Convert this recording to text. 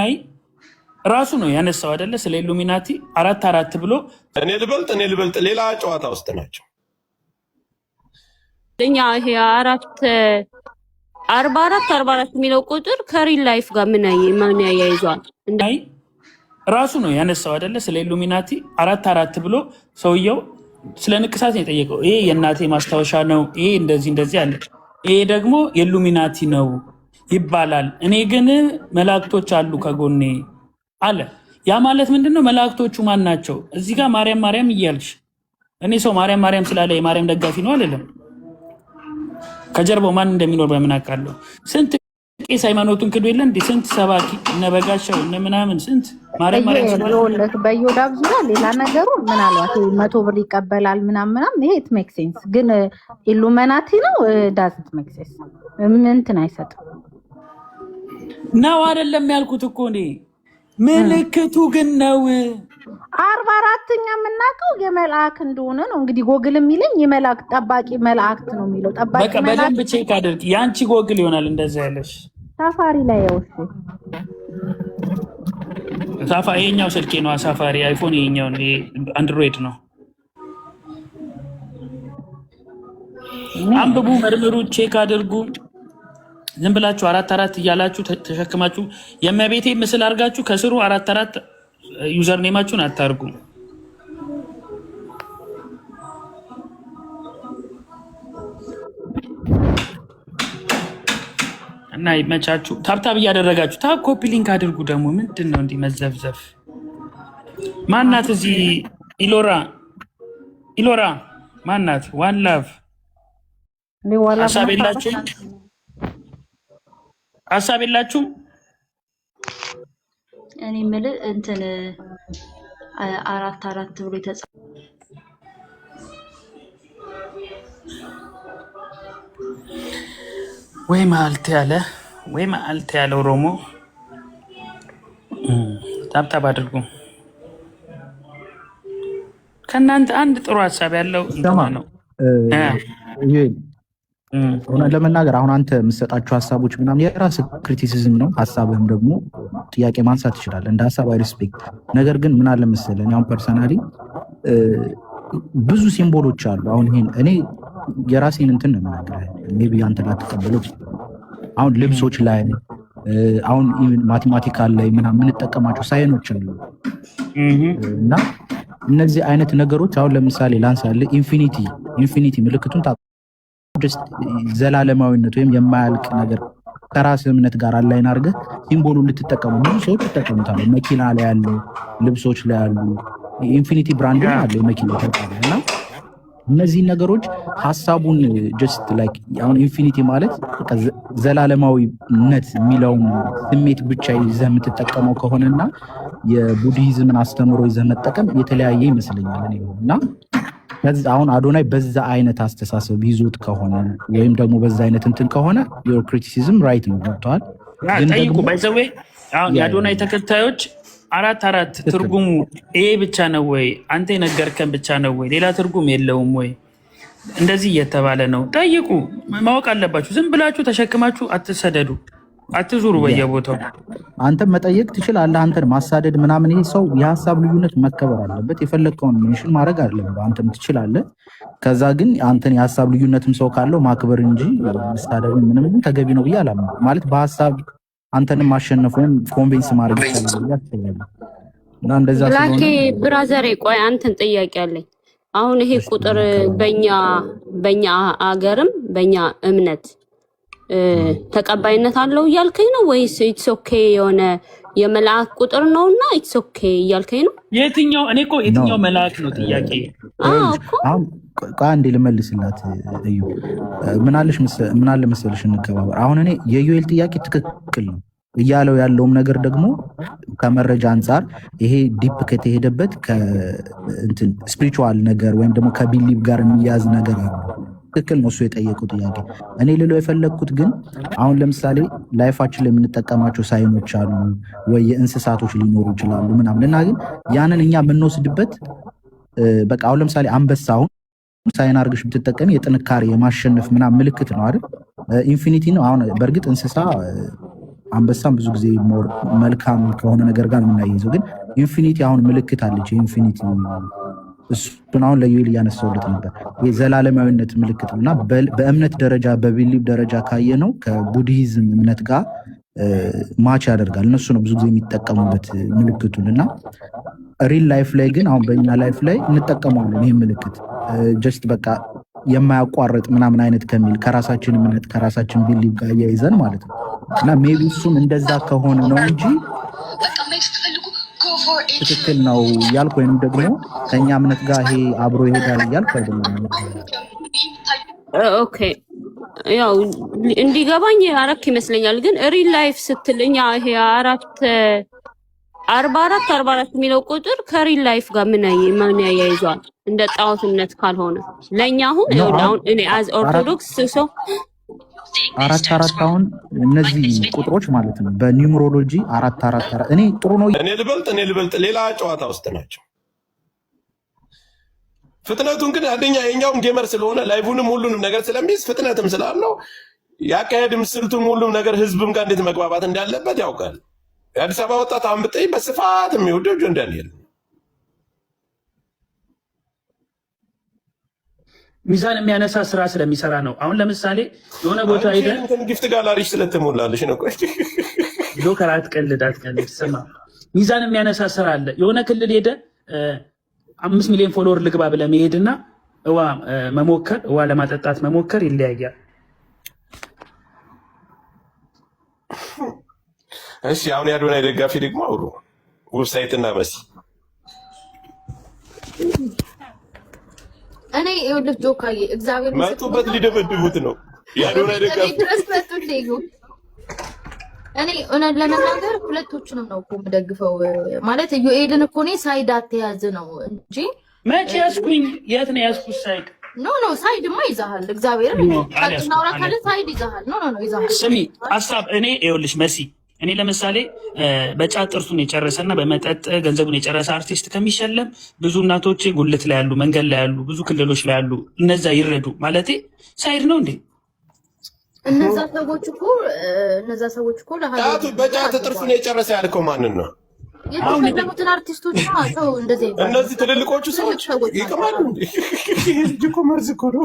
አይ ራሱ ነው ያነሳው አይደለ? ስለ ኢሉሚናቲ አራት ብሎ እኔ ልበልጥ ሌላ ጨዋታ ውስጥ ናቸው። እኛ ይሄ 44 የሚለው ቁጥር ከሪል ላይፍ ጋር ምን ያያይዟል? አይ ራሱ ነው ያነሳው አይደለ? ስለ ኢሉሚናቲ አራት ብሎ ሰውየው ስለ ንቅሳት ነው የጠየቀው። ይሄ የእናቴ ማስታወሻ ነው፣ ይሄ እንደዚህ አለ፣ ይሄ ደግሞ የኢሉሚናቲ ነው ይባላል። እኔ ግን መላእክቶች አሉ ከጎኔ አለ። ያ ማለት ምንድነው? መላእክቶቹ ማን ናቸው? እዚህ ጋር ማርያም እያልሽ እኔ ሰው ማርያም ስላለ የማርያም ደጋፊ ነው አይደለም። ከጀርባው ማን እንደሚኖር በምን አውቃለሁ? ስንት ቄስ ሃይማኖቱን ክዶ የለ እንዴ? ስንት ሰባኪ እነ በጋሻው እነ ምናምን ስንት ማርያም በዮዳብ ዙሪያ ሌላ ነገሩ ምናልባት 100 ብር ይቀበላል ምናምን ይሄ ኢት ሜክ ሴንስ። ግን ኢሉሚናቲ ነው ዳዝንት ሜክ ሴንስ። እንትን አይሰጥም ነው አይደለም ያልኩት እኮ እኔ ምልክቱ ግን ነው 44ኛ የምናውቀው የመልአክ እንደሆነ ነው። እንግዲህ ጎግል የሚለኝ የመልአክ ጠባቂ መላእክት ነው የሚለው። ጠባቂ በቃ በደንብ ቼክ አድርጊ። ያንቺ ጎግል ይሆናል እንደዛ ያለሽ። ሳፋሪ ላይ ያውሽ ይሄኛው ስልኬ ነው ሳፋሪ አይፎን፣ ይሄኛው አንድሮይድ ነው። አንብቡ፣ መርምሩ፣ ቼክ አድርጉ። ዝም ብላችሁ አራት እያላችሁ ተሸክማችሁ የመቤቴ ምስል አድርጋችሁ ከስሩ አራት ዩዘር ኔማችሁን አታርጉ። እና ይመቻችሁ። ታብታብ እያደረጋችሁ ታብ ኮፒ ሊንክ አድርጉ። ደግሞ ምንድን ነው እንዲህ መዘፍዘፍ? ማናት እዚህ ኢሎራ ማናት? ዋን ላቭ ሀሳብ የላችሁም? እኔ የምልህ እንትን 4 ብሎ የተጻፈ ወይ ማልት ያለ ኦሮሞ ታብታብ አድርጉ። ከእናንተ አንድ ጥሩ ሀሳብ ያለው ነው። ለመናገር አሁን አንተ የምትሰጣቸው ሀሳቦች ምናምን የራስ ክሪቲሲዝም ነው። ሀሳብህም ደግሞ ጥያቄ ማንሳት ይችላል። እንደ ሀሳብ አይ ሪስፔክት። ነገር ግን ምን አለ መሰለህ አሁን ፐርሰናሊ ብዙ ሲምቦሎች አሉ። አሁን ይሄን እኔ የራሴን እንትን ነው የምናገረው። ሜቢ አንተ ላትቀበለው። አሁን ልብሶች ላይ አሁን ማቴማቲካል ላይ ምናምን የምንጠቀማቸው ሳይኖች አሉ እና እነዚህ አይነት ነገሮች አሁን ለምሳሌ ላንሳልህ ኢንፊኒቲ ምልክቱን ዘላለማዊነት ወይም የማያልቅ ነገር ከራስ እምነት ጋር አላይን አድርገህ ሲምቦሉን ልትጠቀሙ ብዙ ሰዎች ይጠቀሙታል። መኪና ላይ ያለው ልብሶች ላይ ያሉ ኢንፊኒቲ ብራንድ አለ የመኪና ተርካለ እና እነዚህ ነገሮች ሀሳቡን ጀስት ላይክ አሁን ኢንፊኒቲ ማለት ዘላለማዊነት የሚለውን ስሜት ብቻ ይዘህ የምትጠቀመው ከሆነና የቡድሂዝምን አስተምሮ ይዘህ መጠቀም የተለያየ ይመስለኛል እና አሁን አዶናይ በዛ አይነት አስተሳሰብ ይዞት ከሆነ ወይም ደግሞ በዛ አይነት እንትን ከሆነ your criticism right ነው። ገብቷል? ጠይቁ ባይዘዌ አሁን የአዶናይ ተከታዮች አራት ትርጉሙ ይሄ ብቻ ነው ወይ? አንተ የነገርከን ብቻ ነው ወይ? ሌላ ትርጉም የለውም ወይ? እንደዚህ እየተባለ ነው። ጠይቁ፣ ማወቅ አለባችሁ። ዝም ብላችሁ ተሸክማችሁ አትሰደዱ፣ አትዙሩ በየቦታው። አንተ መጠየቅ ትችላለህ። አንተን ማሳደድ ምናምን ይሄ ሰው የሀሳብ ልዩነት መከበር አለበት። የፈለግከውን ሜንሽን ማድረግ አለበት፣ አንተም ትችላለህ። ከዛ ግን አንተን የሀሳብ ልዩነትም ሰው ካለው ማክበር እንጂ መሳደብ ምንም ተገቢ ነው ብዬ አላምንም። ማለት በሀሳብ አንተንም ማሸነፍ ወይም ኮንቬንስ ማድረግ ይችላል ብዬ አስባለሁ። እና እንደዛ ስለሆነ ብራዘር ቆይ አንተን ጥያቄ አለኝ። አሁን ይሄ ቁጥር በእኛ አገርም በእኛ እምነት ተቀባይነት አለው እያልከኝ ነው ወይስ ኢትስ ኦኬ የሆነ የመልአክ ቁጥር ነውና ኢትስ ኦኬ እያልከኝ ነው? የትኛው እኔ እኮ የትኛው መልአክ ነው ጥያቄ። አሁን አንዴ ልመልስላት እዩ። ምን አለ መሰለሽ እንከባበር። አሁን እኔ የዩኤል ጥያቄ ትክክል ነው እያለው ያለውም ነገር ደግሞ ከመረጃ አንጻር ይሄ ዲፕ ከተሄደበት ከእንትን ስፒሪቹዋል ነገር ወይም ደግሞ ከቢሊቭ ጋር የሚያዝ ነገር አለ። ትክክል ነው እሱ የጠየቀው ጥያቄ። እኔ ልለው የፈለግኩት ግን አሁን ለምሳሌ ላይፋችን ላይ የምንጠቀማቸው ሳይኖች አሉ ወይ የእንስሳቶች ሊኖሩ ይችላሉ ምናምን እና ግን ያንን እኛ የምንወስድበት በቃ አሁን ለምሳሌ አንበሳ አሁን ሳይን አድርገሽ ብትጠቀሚ የጥንካሬ የማሸነፍ ምናምን ምልክት ነው አይደል? ኢንፊኒቲ ነው። አሁን በእርግጥ እንስሳ አንበሳም ብዙ ጊዜ መልካም ከሆነ ነገር ጋር የምናያይዘው ግን ኢንፊኒቲ አሁን ምልክት አለች። ኢንፊኒቲ እሱን አሁን ለዩኤል እያነሳውለት ነበር። የዘላለማዊነት ምልክት እና በእምነት ደረጃ በቢሊቭ ደረጃ ካየነው ከቡድሂዝም እምነት ጋር ማች ያደርጋል። እነሱ ነው ብዙ ጊዜ የሚጠቀሙበት ምልክቱን እና ሪል ላይፍ ላይ ግን አሁን በእኛ ላይፍ ላይ እንጠቀመዋለን ይህ ምልክት ጀስት በቃ የማያቋርጥ ምናምን አይነት ከሚል ከራሳችን እምነት ከራሳችን ቢሊቭ ጋር እያይዘን ማለት ነው እና ሜቢ እሱም እንደዛ ከሆነ ነው እንጂ ትክክል ነው እያልኩ ወይም ደግሞ ከኛ እምነት ጋር ይሄ አብሮ ይሄዳል እያልኩ አይደለም። ኦኬ ያው እንዲገባኝ አረክ ይመስለኛል። ግን ሪል ላይፍ ስትልኛ ይሄ 44 የሚለው ቁጥር ከሪል ላይፍ ጋር ምን ያያይዟል? እንደ ጣዖት እምነት ካልሆነ ለኛ አሁን እኔ አዝ ኦርቶዶክስ ሰው 4 አሁን እነዚህ ቁጥሮች ማለት ነው በኒውመሮሎጂ 4 እኔ ጥሩ ነው እኔ ልበልጥ ሌላ ጨዋታ ውስጥ ናቸው። ፍጥነቱን ግን አንደኛ የኛውም ጌመር ስለሆነ ላይቭንም ሁሉንም ነገር ስለሚይዝ ፍጥነትም ስላለው ያካሄድም ስልቱም ሁሉም ነገር ህዝብም ጋር እንዴት መግባባት እንዳለበት ያውቃል። የአዲስ አበባ ወጣት አሁን ብትይ በስፋት የሚወደው ጆን ዳንኤል ሚዛን የሚያነሳ ስራ ስለሚሰራ ነው። አሁን ለምሳሌ የሆነ ቦታ ሄደ ጊፍት ጋላሪሽ ስለተሞላለሽ ነው። ጆከር አትቀልድ። ስማ ሚዛን የሚያነሳ ስራ አለ። የሆነ ክልል ሄደ 5 ሚሊዮን ፎሎወር ልግባ ብለህ መሄድና እዋ ለማጠጣት መሞከር ይለያያል። እሺ አሁን የአዶናይ ደጋፊ ደግሞ አውሩ ዌብሳይት እና መሲ እኔ ይኸውልህ ጆካዬ እግዚአብሔር መጡበት ሊደበድቡት ነው የአዶናይ ደጋፊ ድረስ መጡት። እኔ እውነት ለመናገር ሁለቶቹንም ነው እኮ የምደግፈው። ማለት ዩኤልን እኮ እኔ ሳይድ አትያዝ ነው እንጂ መቼ ያዝኩኝ? የት ነው ያዝኩት? ሳይድ ኖ ሳይድማ ይዛሃል። እግዚአብሔርን ታውራ ካለ ሳይድ ይዛሃል። ኖ ይዛሃል። ስሚ ሀሳብ እኔ ይኸውልሽ መሲ እኔ ለምሳሌ በጫት ጥርሱን የጨረሰና በመጠጥ ገንዘቡን የጨረሰ አርቲስት ከሚሸለም ብዙ እናቶች ጉልት ላይ ያሉ መንገድ ላይ ያሉ ብዙ ክልሎች ላይ ያሉ እነዛ ይረዱ ማለቴ ሳይድ ነው እንዴ? እነዛ ሰዎች እኮ በጫት ጥርሱን የጨረሰ ያልከው ማንን ነው? የተሸለሙትን አርቲስቶች ናቸው። እንደዚህ እነዚህ ትልልቆቹ ሰዎች ይቀማሉ እንዴ? እኮ መርዝ እኮ ነው።